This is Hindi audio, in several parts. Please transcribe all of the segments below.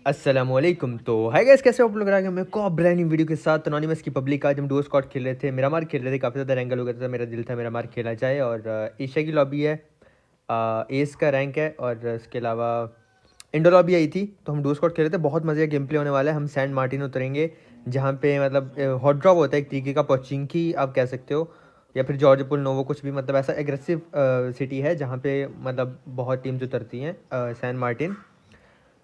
अस्सलामुअलैकुम। तो हाय गाइस, कैसे हो आप लोग? आ गए मैं को ब्रांड न्यू वीडियो के साथ। एनोनिमस की पब्लिक आज हम डुओ स्क्वाड खेल रहे थे, मेरा मार खेल रहे थे। काफ़ी ज़्यादा रैंगल हो गया था, मेरा दिल था मेरा मार खेला जाए। और एशिया की लॉबी है, एस का रैंक है। और इसके अलावा इंडो लॉबी आई थी, तो हम डुओ स्क्वाड खेल रहे थे। बहुत मज़े का गेम प्ले होने वाला है। हम सैंड मार्टिन उतरेंगे, जहाँ पे मतलब हॉट ड्रॉप होता है एक तरीके का, पोचिंकी आप कह सकते हो, या फिर जॉर्ज पुल नोवो, कुछ भी। मतलब ऐसा एग्रेसिव सिटी है जहाँ पे मतलब बहुत टीम्स उतरती हैं सैन मार्टिन।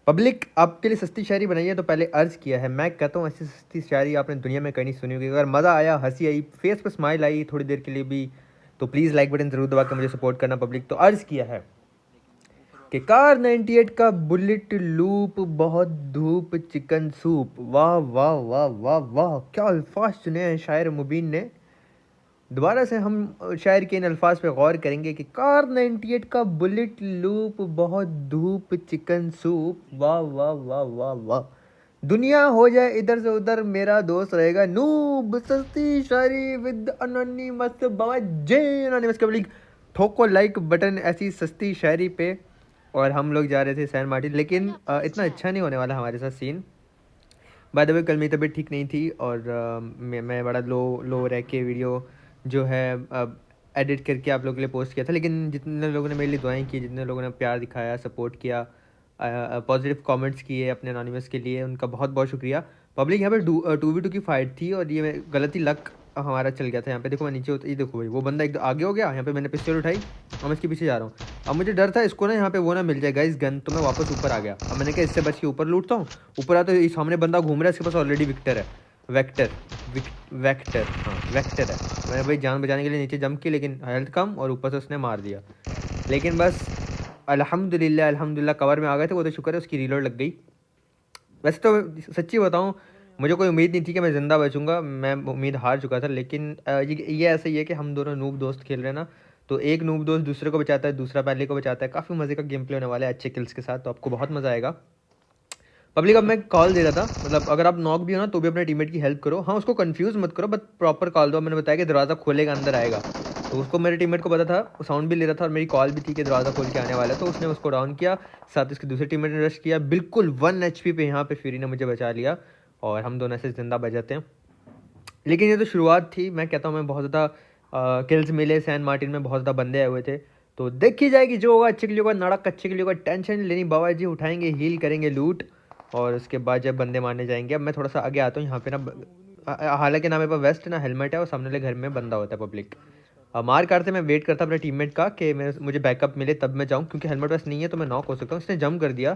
पब्लिक आपके लिए सस्ती शायरी बनाई है, तो पहले अर्ज किया है। मैं कहता हूँ ऐसी सस्ती शायरी आपने दुनिया में कहीं नहीं सुनी होगी। अगर मज़ा आया, हंसी आई, फेस पे स्माइल आई थोड़ी देर के लिए भी, तो प्लीज़ लाइक बटन ज़रूर दबा के मुझे सपोर्ट करना पब्लिक। तो अर्ज किया है कि कार 98 का बुलेट लूप, बहुत धूप चिकन सूप। वाह वाह वाह वाह वाह, क्या अल्फाज चुने हैं शायर मुबीन ने। दोबारा से हम शायर के इन अल्फाज पे गौर करेंगे कि कार 98 का बुलेट लूप, बहुत धूप चिकन सूप। वाह वाह वाह वाह वाह, दुनिया हो जाए इधर से उधर, मेरा दोस्त रहेगा नूब। सस्ती शायरी विद अनोनिमस बाजे। अनोनिमस के पब्लिक ठोको लाइक बटन ऐसी सस्ती शायरी पे। और हम लोग जा रहे थे सैन मार्टिन, लेकिन इतना अच्छा नहीं होने वाला हमारे साथ सीन। बाय द वे, कल मेरी तबीयत ठीक नहीं थी, और मैं बड़ा लो लो रह के वीडियो जो है एडिट करके आप लोगों के लिए पोस्ट किया था। लेकिन जितने लोगों ने मेरे लिए दुआएं की, जितने लोगों ने प्यार दिखाया, सपोर्ट किया, पॉजिटिव कमेंट्स किए अपने अनोनिमस के लिए, उनका बहुत बहुत शुक्रिया पब्लिक। यहाँ पे 2v2 की फाइट थी, और ये गलती लक हमारा चल गया था। यहाँ पे देखो, मैं नीचे ये देखो भाई, वो बंदा एकदम आगे हो गया। यहाँ पे मैंने पिस्टल उठाई, अब मैं इसके पीछे जा रहा हूँ। अब मुझे डर था इसको ना यहाँ पे वो ना मिल जाएगा इस गन, तो मैं वापस ऊपर आ गया। अब मैंने कहा इससे बच के ऊपर लूटता हूँ। ऊपर आता तो सामने बंदा घूम रहा है, इसके पास ऑलरेडी विक्टर है, वेक्टर वेक्टर, हाँ वेक्टर है। मैंने भाई जान बचाने के लिए नीचे जंप की, लेकिन हेल्थ कम, और ऊपर से उसने मार दिया। लेकिन बस अल्हम्दुलिल्लाह अल्हम्दुलिल्लाह कवर में आ गए थे, वो तो शुक्र है उसकी रीलोड लग गई। वैसे तो सच्ची बताऊँ, मुझे कोई उम्मीद नहीं थी कि मैं ज़िंदा बचूंगा, मैं उम्मीद हार चुका था। लेकिन ये ऐसा ही है कि हम दोनों नूब दोस्त खेल रहे हैं ना, तो एक नूब दोस्त दूसरे को बचाता है, दूसरा पहले को बचाता है। काफ़ी मज़े का गेम प्ले होने वाला है अच्छे किल्स के साथ, तो आपको बहुत मज़ा आएगा पब्लिक। अब मैं कॉल दे रहा था, मतलब अगर आप नॉक भी हो ना, तो भी अपने टीममेट की हेल्प करो। हाँ, उसको कंफ्यूज मत करो, बट प्रॉपर कॉल दो। मैंने बताया कि दरवाज़ा खोलेगा, अंदर आएगा, तो उसको मेरे टीममेट को पता था, वो साउंड भी ले रहा था, और मेरी कॉल भी थी कि दरवाज़ा खोल के आने वाला है, तो उसने उसको डाउन किया। साथ उसके दूसरे टीममेट ने रश किया, बिल्कुल 1 HP पे यहाँ पे फ्यूरी ने मुझे बचा लिया, और हम दोनों ऐसे जिंदा बच जाते हैं। लेकिन ये तो शुरुआत थी। मैं कहता हूँ मैं बहुत ज़्यादा किल्स मिले सैन मार्टिन में, बहुत ज़्यादा बंदे आए हुए थे। तो देखी जाएगी, जो होगा अच्छे के लिए होगा, नड़क अच्छे के लिए होगा। टेंशन नहीं लेनी बाबा जी, उठाएंगे, हील करेंगे, लूट, और उसके बाद जब बंदे मारने जाएंगे। अब मैं थोड़ा सा आगे आता हूँ यहाँ पे ना, हालांकि ना मेरे पास वेस्ट ना हेलमेट है, और सामने वाले घर में बंदा होता है पब्लिक। मार काटते मैं वेट करता अपने टीममेट का कि मुझे बैकअप मिले तब मैं जाऊँ, क्योंकि हेलमेट वेस्ट नहीं है तो मैं नॉक हो सकता हूँ। इसने जंप कर दिया,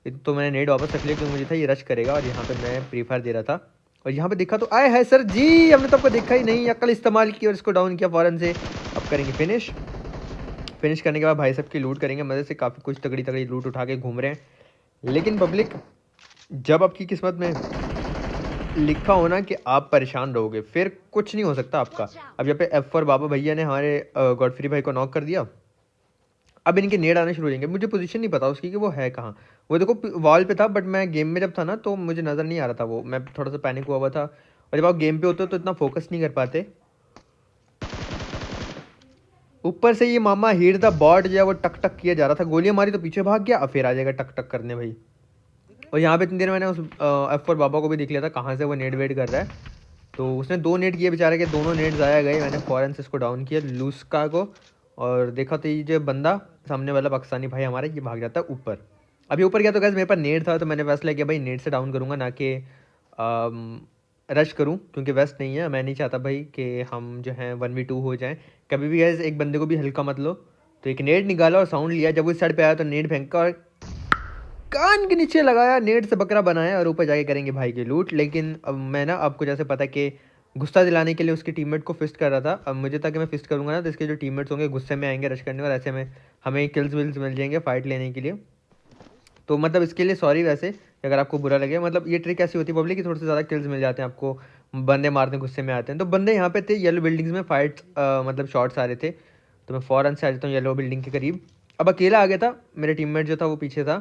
तो मैंने नेट वापस रख लिया, क्योंकि मुझे था ये रश करेगा। और यहाँ पे मैं फ्री फायर दे रहा था, और यहाँ पे देखा तो आए है सर जी, हमने तो आपको देखा ही नहीं, अकल इस्तेमाल की और इसको डाउन किया फ़ौरन से। अब करेंगे फिनिश। फिनिश करने के बाद भाई साहब की लूट करेंगे मज़े से। काफ़ी कुछ तगड़ी तगड़ी लूट उठा के घूम रहे हैं। लेकिन पब्लिक, जब आपकी किस्मत में लिखा हो ना कि आप परेशान रहोगे, फिर कुछ नहीं हो सकता आपका। अब यहाँ पे F4 बाबा भैया ने हमारे गॉडफ्री भाई को नॉक कर दिया। अब इनके नेड आने शुरू हो जाएंगे। मुझे पोजीशन नहीं पता उसकी कि वो है कहाँ। वो देखो वॉल पे था, बट मैं गेम में जब था ना, तो मुझे नज़र नहीं आ रहा था वो। मैं थोड़ा सा पैनिक हुआ हुआ था, और जब आप गेम पे होते हो तो इतना फोकस नहीं कर पाते। ऊपर से ये मामा हीर द बॉट जो है वो टक टक किया जा रहा था, गोलियां मारी तो पीछे भाग गया, अब फिर आ जाएगा टक टक करने भाई। और यहाँ पे इतनी देर मैंने उस F4 बाबा को भी देख लिया था, कहाँ से वो नेट वेट कर रहा है। तो उसने 2 नेट किए बेचारे के, दोनों नेट ज़ाया गए। मैंने फ़ौरन से इसको डाउन किया, लूस्का को। और देखा तो ये जो बंदा सामने वाला पाकिस्तानी भाई हमारा, ये भाग जाता है ऊपर। अभी ऊपर गया तो गैस मेरे पास नेट था, तो मैंने फैसला किया भाई नेट से डाउन करूँगा, ना कि रश करूँ, क्योंकि वेस्ट नहीं है। मैं नहीं चाहता भाई कि हम जो हैं 1v2 हो जाएँ। कभी भी गैस एक बंदे को भी हल्का मत लो। तो एक नेट निकाला और साउंड लिया, जब वो इस साइड पे आया तो नेट फेंका और कान के नीचे लगाया, नेट से बकरा बनाया, और ऊपर जाके करेंगे भाई की लूट। लेकिन अब मैं ना, आपको जैसे पता है कि गुस्सा दिलाने के लिए उसके टीममेट को फिस्ट कर रहा था। अब मुझे था कि मैं फिस्ट करूंगा ना, तो इसके जो टीममेट्स होंगे गुस्से में आएंगे रश करने, और ऐसे में हमें किल्स विल्स मिल जाएंगे फाइट लेने के लिए। तो मतलब इसके लिए सॉरी वैसे, अगर आपको बुरा लगे। मतलब ये ट्रिक ऐसी होती है पब्लिक कि थोड़े से ज़्यादा किल्स मिल जाते हैं आपको, बंदे मारते हैं गुस्से में आते हैं। तो बंदे यहाँ पे थे येलो बिल्डिंग्स में, फाइट मतलब शॉट्स आ रहे थे, तो मैं फ़ौरन से आ जाता हूँ येलो बिल्डिंग के करीब। अब अकेला आ गया था, मेरे टीममेट जो था वो पीछे था,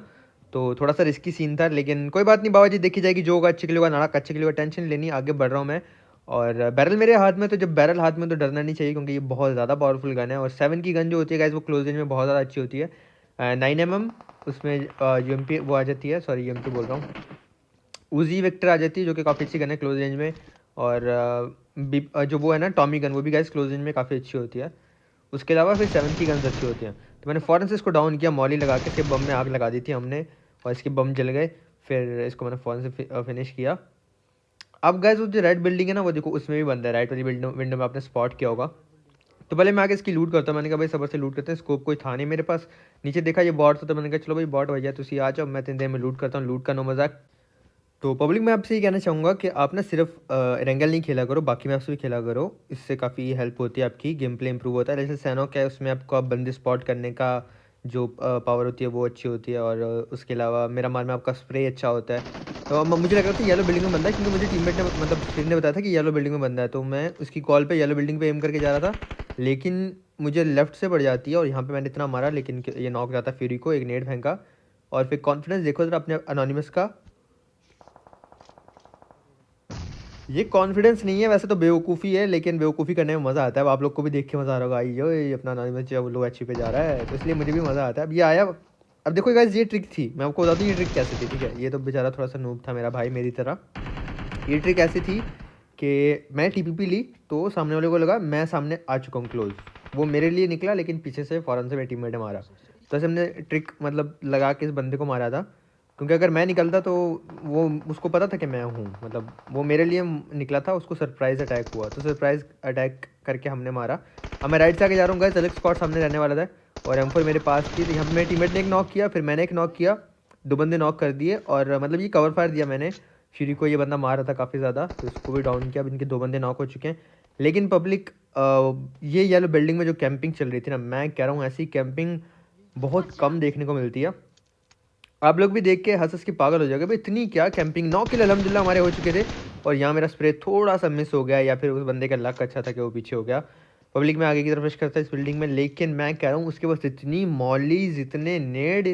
तो थोड़ा सा रिस्की सीन था। लेकिन कोई बात नहीं बाबा जी, देखी जाएगी, जो होगा अच्छे के लिए होगा, नाड़क अच्छे के लिए होगा। टेंशन लेनी, आगे बढ़ रहा हूँ मैं। और बैरल मेरे हाथ में, तो जब बैरल हाथ में तो डरना नहीं चाहिए, क्योंकि ये बहुत ज़्यादा पावरफुल गन है। और 7 की गन जो होती है गाइस, वो क्लोज रेंज में बहुत ज़्यादा अच्छी होती है। 9mm उसमें UMP वो आ जाती है, सॉरी UMP बोल रहा हूँ, उजी वेक्टर आ जाती है जो कि काफ़ी अच्छी गन है क्लोज रेंज में। और जो वो है ना टॉमी गन, वो भी गाइस क्लोज रेंज में काफ़ी अच्छी होती है। उसके अलावा फिर 7 की गन्स अच्छी होती हैं। तो मैंने फ़ौरन से इसको डाउन किया, मॉली लगा के इसके बम में आग लगा दी थी हमने और इसके बम जल गए। फिर इसको मैंने फ़ौरन से फिनिश किया। अब गाइस वो जो रेड बिल्डिंग है ना, वो देखो उसमें भी बंदा है, राइट वाली विंडो में आपने स्पॉट किया होगा। तो पहले मैं आगे इसकी लूट करता हूँ। मैंने कहा भाई सबर से लूट करते हैं, स्कोप कोई था नहीं मेरे पास। नीचे देखा ये बॉट था, तो मैंने कहा चलो भाई बॉट भैया तुसी आ जाओ, मैं 3 देर में लूट करता हूँ, लूट का नो मजाक। तो पब्लिक मैं आपसे ये कहना चाहूँगा कि आप ना सिर्फ रेंगल नहीं खेला करो, बाकी मैप्स भी खेला करो। इससे काफ़ी हेल्प होती है, आपकी गेम प्ले इंप्रूव होता है। जैसे सैनोक है, उसमें आपको आप बंदे स्पॉट करने का जो पावर होती है वो अच्छी होती है। और उसके अलावा मेरा मान में आपका स्प्रे अच्छा होता है। तो मुझे लग रहा था येलो बिल्डिंग में बंदा है, क्योंकि मुझे टीममेट ने मतलब फ्रेंड ने बताया था कि येलो बिल्डिंग में बंदा है। तो मैं उसकी कॉल पे येलो बिल्डिंग पे एम करके जा रहा था, लेकिन मुझे लेफ्ट से पड़ जाती है और यहाँ पे मैंने इतना मारा, लेकिन ये नॉक जाता फ्यूरी को एक नेट फेंका। और फिर कॉन्फिडेंस देखो जरा अपने अनोनिमस का, ये कॉन्फिडेंस नहीं है वैसे तो, बेवकूफ़ी है, लेकिन बेवकूफ़ी करने में मज़ा आता है। अब आप लोग को भी देख के मज़ा आ रहा होगा, यो ये अपना अनोनिमस जो लो एचपी पे जा रहा है, तो इसलिए मुझे भी मज़ा आता है। अब ये आया, अब देखो गाइस ये ट्रिक थी, मैं आपको बताता हूँ ये ट्रिक कैसे थी, ठीक है। ये तो बेचारा थोड़ा सा नूब था मेरा भाई मेरी तरह। ये ट्रिक ऐसी थी कि मैं टीपीपी ली तो सामने वाले को लगा मैं सामने आ चुका हूँ क्लोज, वो मेरे लिए निकला, लेकिन पीछे से फ़ौरन से मेरे टीममेट ने मारा। तो ऐसे हमने ट्रिक मतलब लगा के इस बंदे को मारा था, क्योंकि अगर मैं निकलता तो वो उसको पता था कि मैं हूँ, मतलब वो मेरे लिए निकला था, उसको सरप्राइज़ अटैक हुआ, तो सरप्राइज़ अटैक करके हमने मारा। अब मैं राइट से आगे जा रहा हूँ गाइस, अलग स्क्वाड सामने रहने वाला था और M4 मेरे पास थी। तो यहाँ पे मेरे टीममेट ने एक नॉक किया, फिर मैंने एक नॉक किया, 2 बंदे नॉक कर दिए। और मतलब ये कवर फायर दिया मैंने श्री को, ये बंदा मार रहा था काफ़ी ज़्यादा, तो इसको भी डाउन किया। अब इनके 2 बंदे नॉक हो चुके हैं। लेकिन पब्लिक ये येलो बिल्डिंग में जो कैंपिंग चल रही थी ना, मैं कह रहा हूँ ऐसी कैंपिंग बहुत कम देखने को मिलती है। आप लोग भी देख के हंस हंस के पागल हो जाओगे भाई, इतनी क्या कैंपिंग। 9 किल अल्हम्दुलिल्लाह हमारे हो चुके थे। और यहाँ मेरा स्प्रे थोड़ा सा मिस हो गया, या फिर उस बंदे का लक अच्छा था कि वो पीछे हो गया। पब्लिक में आगे की तरफ रश करता है इस बिल्डिंग में, लेकिन मैं कह रहा हूँ उसके पास इतनी मॉलीज इतने नेड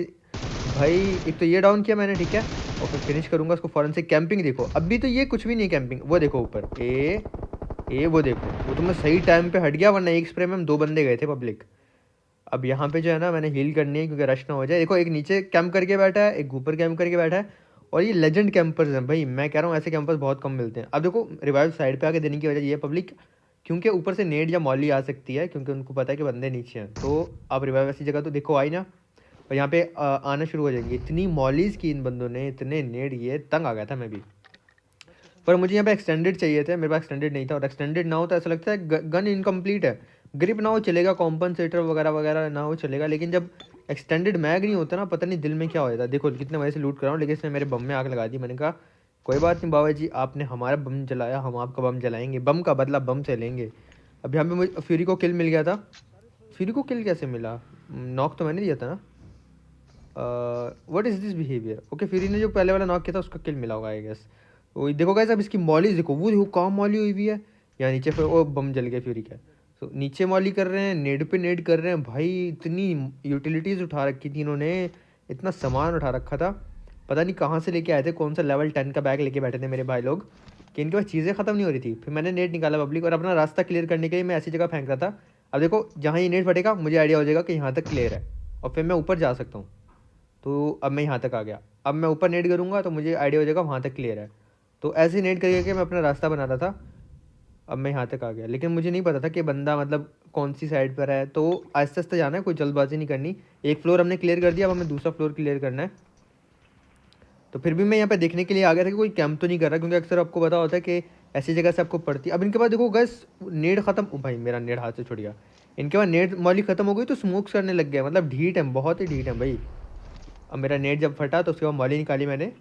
भाई। एक तो ये डाउन किया मैंने, ठीक है, और फिर फिनिश करूँगा उसको फ़ौरन से। कैंपिंग देखो, अभी तो ये कुछ भी नहीं है कैंपिंग, वो देखो ऊपर वो देखो, वो तो मैं सही टाइम पे हट गया, वरना एक स्प्रे में हम 2 बंदे गए थे पब्लिक। अब यहाँ पे जो है ना मैंने हील करनी है क्योंकि रश ना हो जाए। देखो एक नीचे कैंप करके बैठा है, एक ऊपर कैंप करके बैठा है, और ये लेजेंड कैंपर्स हैं भाई। मैं कह रहा हूँ ऐसे कैंपर्स बहुत कम मिलते हैं। अब देखो रिवाइव साइड पे आके देने की वजह ये है पब्लिक, क्योंकि ऊपर से नेड या मॉली आ सकती है, क्योंकि उनको पता है कि बंदे नीचे हैं। तो अब रिवाइव ऐसी जगह तो देखो आई ना, और यहाँ पे आना शुरू हो जाएंगे। इतनी मॉलीज की इन बंदों ने, इतने नेड, ये तंग आ गया था मैं भी। पर मुझे यहाँ पे एक्सटेंडेड चाहिए थे, मेरे पास एक्सटेंडेड नहीं था, और एक्सटेंडेड ना हो तो ऐसा लगता है गन इनकम्प्लीट है। ग्रिप ना हो चलेगा, कॉम्पनसेटर वगैरह वगैरह ना हो चलेगा, लेकिन जब एक्सटेंडेड मैग नहीं होता ना, पता नहीं दिल में क्या हो जाता है। देखो कितने वजह से लूट कर रहा हूँ, लेकिन इसने मेरे बम में आग लगा दी। मैंने कहा कोई बात नहीं बाबा जी, आपने हमारा बम जलाया, हम आपका बम जलाएंगे, बम का बदला बम से लेंगे। अब यहाँ पे मुझे फ्यूरी को किल मिल गया था। फ्यूरी को किल कैसे मिला? नॉक तो मैंने दिया था ना। What is this behaviour? Okay, fury ने जो पहले वाला नॉक किया था उसका किल मिला होगा आई गेस। वो देखो गाइस, अब इसकी मॉली देखो, वो देखो कहाँ मॉली हुई हुई है यहाँ नीचे। फिर वो बम जल गया फ्यूरी का। तो नीचे मॉली कर रहे हैं, नेड पे नेड कर रहे हैं भाई। इतनी यूटिलिटीज़ उठा रखी थी इन्होंने, इतना सामान उठा रखा था, पता नहीं कहाँ से लेके आए थे, कौन सा लेवल 10 का बैग लेके बैठे थे मेरे भाई लोग, कि इनके पास चीज़ें ख़त्म नहीं हो रही थी। फिर मैंने नेट निकाला पब्लिक, और अपना रास्ता क्लियर करने के लिए मैं ऐसी जगह फेंक रहा था। अब देखो जहाँ ये नेट फटेगा मुझे आइडिया हो जाएगा कि यहाँ तक क्लियर है, और फिर मैं ऊपर जा सकता हूँ। तो अब मैं यहाँ तक आ गया, अब मैं ऊपर नेट करूँगा तो मुझे आइडिया हो जाएगा वहाँ तक क्लियर है। तो ऐसे नेट करके मैं अपना रास्ता बना रहा था। अब मैं यहाँ तक आ गया, लेकिन मुझे नहीं पता था कि बंदा मतलब कौन सी साइड पर है। तो आहिस्ते आहिस्ते जाना है, कोई जल्दबाजी नहीं करनी। एक फ्लोर हमने क्लियर कर दिया, अब हमें दूसरा फ्लोर क्लियर करना है। तो फिर भी मैं यहाँ पे देखने के लिए आ गया था कि कोई कैंप तो नहीं कर रहा, क्योंकि अक्सर आपको पता होता है कि ऐसी जगह से आपको पड़ती है। अब इनके पास देखो गैस नेट ख़त्म, ओ भाई मेरा नेट हाथ से छुट गया। इनके पास नेट मॉली ख़त्म हो गई तो स्मोक्स करने लग गया, मतलब ढीठ है, बहुत ही ढीठ है भाई। अब मेरा नेट जब फटा तो उसके बाद मॉली निकाली मैंने।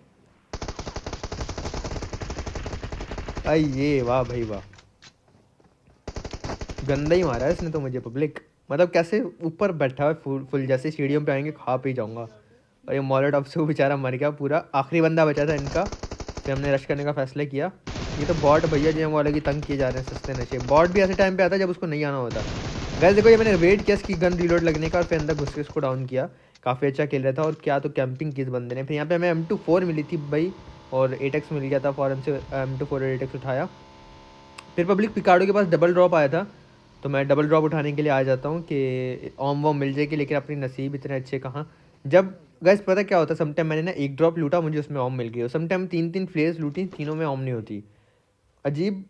आई ये वाह भाई वाह, गंदा ही मारा है इसने तो मुझे पब्लिक। मतलब कैसे ऊपर बैठा हुआ फुल जैसे सीढ़ियों पे आएंगे खा पी जाऊंगा। और ये मॉलोटॉफ से वो बेचारा मर गया पूरा, आखिरी बंदा बचा था इनका। फिर हमने रश करने का फैसला किया। ये तो बॉट भैया जो वो लगी तंग किए जा रहे हैं सस्ते नशे। बॉट भी ऐसे टाइम पे आता है जब उसको नहीं आना होता। वैसे देखो ये मैंने वेट किया इसकी गन रीलोड लगने का, और फिर अंदर घुस के उसको डाउन किया। काफ़ी अच्छा खेल रहा था, और क्या तो कैंपिंग की इस बंदे ने। फिर यहाँ पे हमें M24 मिली थी भाई, और 8x मिल गया था, फ़ौरन से M24 और 8x उठाया। फिर पब्लिक पिकाडो के पास डबल ड्रॉप आया था, तो मैं डबल ड्रॉप उठाने के लिए आ जाता हूँ कि ओम वॉम मिल जाएगी, लेकिन अपनी नसीब इतने अच्छे कहाँ। जब गैस पता क्या होता है, समटाइम मैंने ना एक ड्रॉप लूटा, मुझे उसमें ओम मिल गई, और समटाइम 3-3 फ्लेयर्स लूटी, तीनों में ओम नहीं होती। अजीब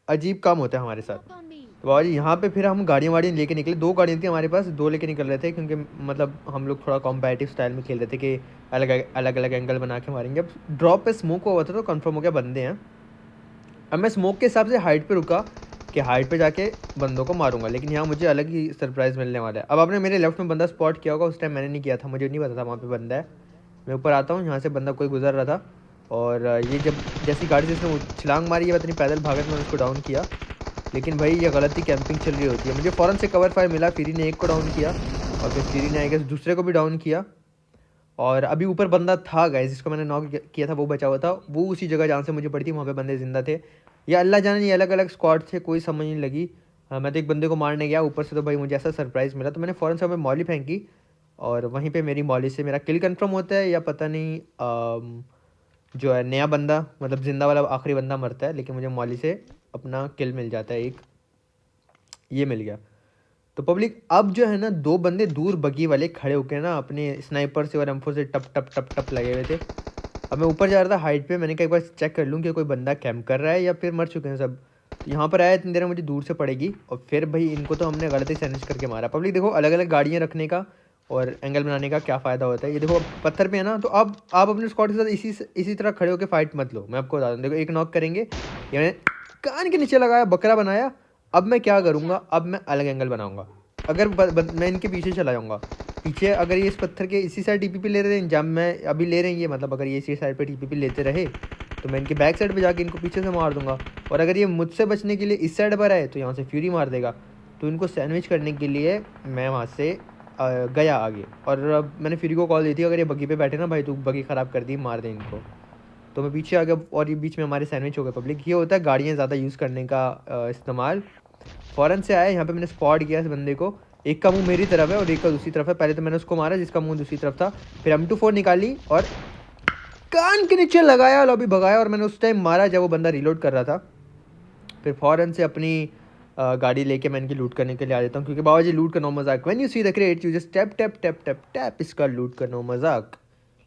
अजीब काम होता है हमारे साथ। तो बाबा जी यहाँ पे फिर हम गाड़ियाँ वाड़ियाँ लेके निकले, 2 गाड़ियाँ थी हमारे पास, 2 लेके निकल रहे थे, क्योंकि मतलब हम लोग थोड़ा कॉम्पेटिटिव स्टाइल में खेल रहे थे कि अलग अलग अलग एंगल बना के मारेंगे। अब ड्रॉप पे स्मोक हुआ था तो कंफर्म हो गया बंदे हैं। अब मैं स्मोक के हिसाब से हाइट पे रुका कि हाइट पे जाके बंदों को मारूंगा, लेकिन यहाँ मुझे अलग ही सरप्राइज़ मिलने वाला है। अब आपने मेरे लेफ्ट में बंदा स्पॉट किया होगा, उस टाइम मैंने नहीं किया था, मुझे नहीं पता था वहाँ पे बंदा है। मैं ऊपर आता हूँ, यहाँ से बंदा कोई गुजर रहा था, और ये जब जैसी गाड़ी से इसने छलांग मारी है, पता नहीं पैदल भागत मैंने उसको डाउन किया, लेकिन भाई ये गलती कैंपिंग चल रही होती है। मुझे फ़ौरन से कवर फायर मिला, फ्री ने एक को डाउन किया, और फिर फ्री ने आई गेस दूसरे को भी डाउन किया। और अभी ऊपर बंदा था गाइस, जिसको मैंने नॉक किया था, वो बचा हुआ था, वो उसी जगह जहाँ से मुझे पड़ी थी वहाँ पे बंदे जिंदा थे, या अल्लाह जाने ये अलग अलग स्क्वाड थे, कोई समझ नहीं लगी। मैं तो एक बंदे को मारने गया, ऊपर से तो भाई मुझे ऐसा सरप्राइज़ मिला, तो मैंने फ़ौरन से हमें मॉली फेंकी, और वहीं पे मेरी मॉली से मेरा किल कंफर्म होता है, या पता नहीं जो है नया बंदा, मतलब जिंदा वाला आखिरी बंदा मरता है, लेकिन मुझे मॉली से अपना किल मिल जाता है, एक ये मिल गया। तो पब्लिक अब जो है ना, 2 बंदे दूर बगी वाले खड़े होकर ना अपने स्नाइपर से और एम4 से टप टप टप टप लगे हुए थे। अब मैं ऊपर जा रहा था हाइट पे, मैंने कहा एक बार चेक कर लूँ कि कोई बंदा कैंप कर रहा है या फिर मर चुके हैं सब। तो यहाँ पर आया, इतनी देर में मुझे दूर से पड़ेगी, और फिर भाई इनको तो हमने गलत ही सैंडविच करके मारा। पब्लिक देखो, अलग अलग गाड़ियाँ रखने का और एंगल बनाने का क्या फ़ायदा होता है। ये देखो पत्थर पे है ना, तो अब आप अपने स्क्वाड के साथ इसी तरह खड़े होकर फाइट मत लो, मैं आपको बता दूँ। देखो एक नॉक करेंगे, यानी कान के नीचे लगाया, बकरा बनाया। अब मैं क्या करूँगा, अब मैं अलग एंगल बनाऊँगा। अगर मैं इनके पीछे चला जाऊँगा, पीछे अगर ये इस पत्थर के इसी साइड टीपीपी ले रहे हैं जब मैं अभी ले रहे हैं ये, मतलब अगर ये इसी साइड पे टीपीपी लेते रहे, तो मैं इनके बैक साइड पे जाके इनको पीछे से मार दूंगा। और अगर ये मुझसे बचने के लिए इस साइड पर आए, तो यहाँ से फ्यूरी मार देगा। तो इनको सैंडविच करने के लिए मैं वहाँ से गया आगे, और अब मैंने फ्यूरी को कॉल दी थी, अगर ये बगी पे बैठे ना भाई, तो बगी ख़राब कर दी, मार दे इनको। तो मैं पीछे आ गया, और ये बीच में हमारे सैंडविच हो गए। पब्लिक ये होता है गाड़ियाँ ज़्यादा यूज़ करने का इस्तेमाल। फ़ौरन से आया, यहाँ पे मैंने स्पॉट किया इस बंदे को, एक का मुंह मेरी तरफ है और एक का दूसरी तरफ है। पहले तो मैंने उसको मारा जिसका मुंह दूसरी तरफ था, फिर M24 निकाली और कान के नीचे लगाया, लॉबी भगाया, और मैंने उस टाइम मारा जब वो बंदा रीलोड कर रहा था। फिर फ़ौरन से अपनी गाड़ी लेके मैं इनकी लूट करने के लिए आ जाता हूँ, क्योंकि बाबा जी लूट का नो मजाक, when you see the crate you just tap tap tap tap tap, इसका लूट का नो मजाक,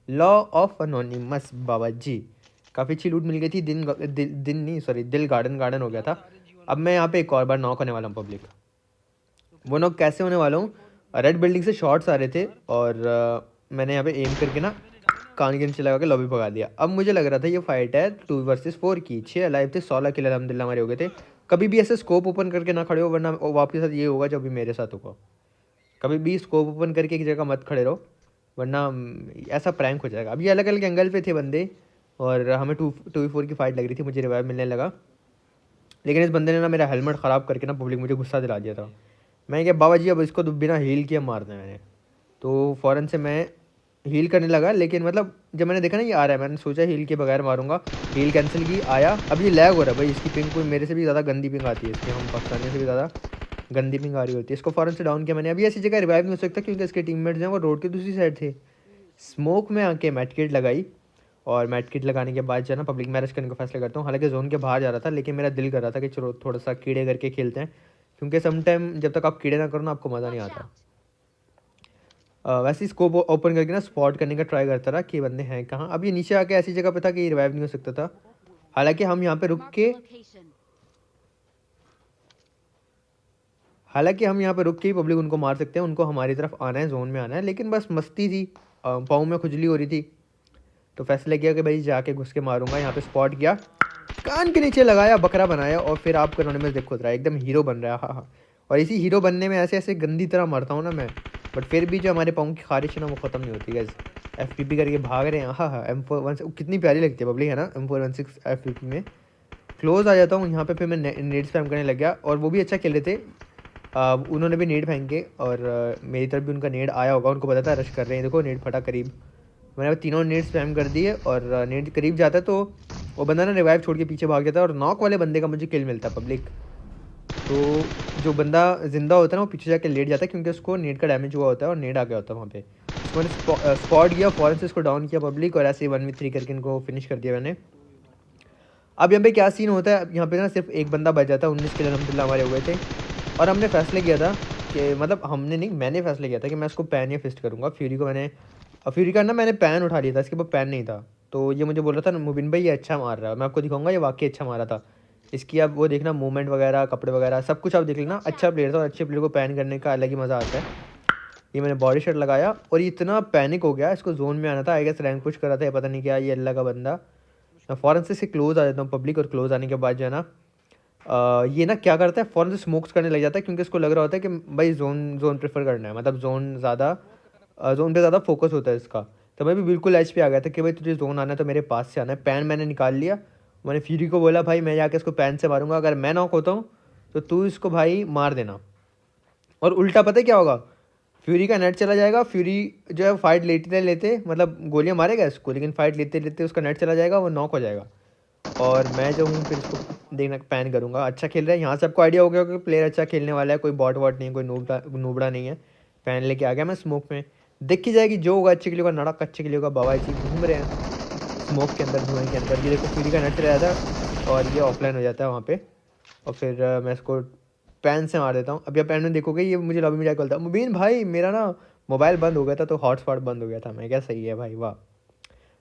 लॉ ऑफ अनोनिमस बाबा जी। काफ़ी अच्छी लूट मिल गई थी, दिन नहीं सॉरी दिल गार्डन हो गया था। अब मैं यहाँ पे एक और बार नॉक होने वाला हूँ पब्लिक। वो नॉक कैसे होने वाला हूँ, रेड बिल्डिंग से शॉट्स आ रहे थे, और मैंने यहाँ पे एम करके ना कान के नीचे लगा के लॉबी भगा दिया। अब मुझे लग रहा था ये फाइट है 2 वर्सेस 4 की, 6 अलाइव थे, 16 किल अल्हम्दुलिल्लाह हमारे हो गए थे। कभी भी ऐसे स्कोप ओपन करके ना खड़े हो, वरना वो आपके साथ ये होगा जो अभी मेरे साथ होगा। कभी भी स्कोप ओपन करके एक जगह मत खड़े रहो, वरना ऐसा प्रैंक हो जाएगा। अब ये अलग अलग एंगल पे थे बंदे, और हमें 2v4 की फाइट लग रही थी, मुझे रिवाइव मिलने लगा, लेकिन इस बंदे ने ना मेरा हेलमेट ख़राब करके ना पब्लिक मुझे गुस्सा दिला दिया था। मैं क्या बाबा जी अब इसको तो बिना हील किए मारना है मैंने, तो फ़ौरन से मैं हील करने लगा, लेकिन मतलब जब मैंने देखा ना ये आ रहा है, मैंने सोचा हील के बगैर मारूंगा, हील कैंसिल की, आया। अब ये लैग हो रहा है भाई, इसकी पिंग कोई मेरे से भी ज़्यादा गंदी पिंग आती है, इसकी हम पाकिस्तानियों से भी ज़्यादा गंदी पिंग आ रही होती है। इसको फ़ौरन से डाउन किया मैंने। अभी ऐसी जगह रिवाइव नहीं हो सकता, क्योंकि इसके टीममेट्स हैं वो रोड की दूसरी साइड थे। स्मोक में आके मेडकिट लगाई, और मेडकिट लगाने के बाद जो है ना पब्लिक मैरिज करने का फैसला करता हूँ। हालांकि जोन के बाहर जा रहा था, लेकिन मेरा दिल कर रहा था कि चलो थोड़ा सा कीड़े करके खेलते हैं, क्योंकि सम टाइम जब तक आप कीड़े ना करो ना, आपको मज़ा नहीं आता। वैसे स्कोप ओपन करके ना स्पॉट करने का ट्राई करता रहा कि बंदे हैं कहाँ। अब ये नीचे आके ऐसी जगह पे था कि रिवाइव नहीं हो सकता था। हालांकि हम यहाँ पे रुक के ही पब्लिक उनको मार सकते हैं, उनको हमारी तरफ आना है, जोन में आना है, लेकिन बस मस्ती थी, पाँव में खुजली हो रही थी, तो फैसला किया कि भाई जाके घुस के मारूंगा। यहाँ पे स्पॉट किया, कान के नीचे लगाया, बकरा बनाया, और फिर आपको एनोनिमस देखो रहा है, एकदम हीरो बन रहा है। हाँ हाँ, और इसी हीरो बनने में ऐसे ऐसे गंदी तरह मरता हूँ ना मैं, बट फिर भी जो हमारे पाँव की खारिश है ना वो ख़त्म नहीं होती गैस। FPP करके भाग रहे हैं। हाँ हाँ, M416 कितनी प्यारी लगती है पब्लिक, है ना। M416 FPP में क्लोज आ जाता हूँ यहाँ पे, फिर मैं नेड स्पैम करने लग गया, और वो भी अच्छा खेल रहे थे। उन्होंने भी नेड फेंके, और मेरी तरफ भी उनका नेड आया होगा, उनको पता था रश कर रहे हैं। देखो नेड फटा करीब, मैंने तीनों नेड स्पैम कर दिए, और नेड करीब जाता है तो वो बंदा ना रिवाइव छोड़ के पीछे भाग जाता है, और नॉक वाले बंदे का मुझे किल मिलता है पब्लिक। तो जो बंदा जिंदा होता है ना वो पीछे जाके लेट जाता है, क्योंकि उसको नेड का डैमेज हुआ होता है और नेड आ गया होता है वहाँ पे। उसको मैंने स्पॉट किया, फ़ौरन से इसको डाउन किया पब्लिक, और ऐसे 1v3 करके इनको फिनिश कर दिया मैंने। अब यहाँ पे क्या सीन होता है, यहाँ पे ना सिर्फ एक बंदा बच जाता है, 19 किल अल्हम्दुलिल्लाह हमारे हो गए थे। और हमने फैसले किया था कि मतलब हमने नहीं, मैंने फैसले किया था कि मैं इसको पैन या फिस्ट करूँगा। फ्यूरी को मैंने, और फ्यूरी का ना मैंने पैन उठा लिया था, इसके पास पैन नहीं था। तो ये मुझे बोल रहा था मुबिन भाई ये अच्छा मार रहा है, मैं आपको दिखाऊंगा ये वाकई अच्छा मारा था। इसकी अब वो देखना मूवमेंट वगैरह, कपड़े वगैरह सब कुछ आप देख लेना। अच्छा प्लेयर था और अच्छे प्लेयर को पैन करने का अलग ही मज़ा आता है। ये मैंने बॉडी शॉट लगाया और ये इतना पैनिक हो गया, इसको जोन में आना था। आई गेस रैंक पुश कर रहा था, ये पता नहीं क्या, ये अल्लाह का बंदा। मैं फ़ौरन से इससे क्लोज आ जाता हूँ पब्लिक, और क्लोज आने के बाद जो है ना ये ना क्या करता है, फ़ौरन से स्मोक्स करने लग जाता है, क्योंकि इसको लग रहा होता है कि भाई जोन जोन प्रेफर करना है, मतलब जोन ज़्यादा जोन पे ज़्यादा फोकस होता है इसका। तो मैं भी बिल्कुल एज पे आ गया था कि भाई तुझे जोन आना है तो मेरे पास से आना है। पैन मैंने निकाल लिया। मैंने फ्यूरी को बोला भाई मैं जाके इसको पैन से मारूंगा, अगर मैं नॉक होता हूँ तो तू इसको भाई मार देना। और उल्टा पता है क्या होगा, फ्यूरी का नेट चला जाएगा। फ्यूरी जो है फाइट लेते लेते मतलब गोलियां मारेगा इसको, लेकिन फाइट लेते लेते उसका नेट चला जाएगा, वो नॉक हो जाएगा। और मैं जो हूँ फिर इसको देखना पैन करूँगा। अच्छा खेल रहा है, यहाँ से आपको आइडिया हो गया कि प्लेयर अच्छा खेलने वाला है, कोई बॉट वॉट नहीं, कोई नूबड़ा नहीं है। पैन लेके आ गया मैं स्मोक में। देखी जाएगी जो होगा, अच्छे के लिए होगा, नड़क अच्छे के लिए होगा। बाबा जी घूम रहे हैं स्मोक के अंदर, धुएं के अंदर। ये देखो फ्यूरी का नेट चला जाता है और ये ऑफलाइन हो जाता है वहाँ पे। और फिर मैं इसको पैन से मार देता हूँ। अभी आप पैन में देखोगे ये मुझे लॉबी में जाकर बोलता है मुबीन भाई मेरा ना मोबाइल बंद हो गया था, तो हॉटस्पॉट बंद हो गया था। मैं क्या सही है भाई, वाह।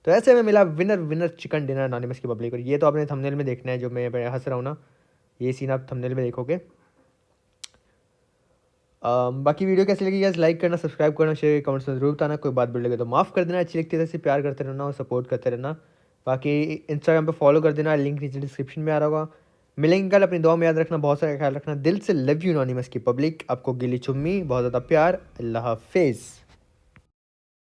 तो ऐसे में मिला winner winner chicken dinner anonymous की पब्लिक। और ये तो आपने थंबनेल में देखना है, जो मैं हंस रहा हूँ ना, ये सीन आप थंबनेल में देखोगे। बाकी वीडियो कैसी लगी गाइस, लाइक करना, सब्सक्राइब करना, शेयर, कमेंट्स में जरूर बताना। कोई बात बुरी लगे तो माफ़ कर देना। अच्छी लगती है ऐसे प्यार करते रहना और सपोर्ट करते रहना। बाकी इंस्टाग्राम पे फॉलो कर देना, लिंक नीचे डिस्क्रिप्शन में आ रहा होगा। मिलेंगे कल, अपनी दुआ में याद रखना, बहुत सारा ख्याल रखना। दिल से लव यू एनोनिमस की पब्लिक, आपको गिली चुम्मी, बहुत ज़्यादा प्यार। अल्लाह हाफिज़।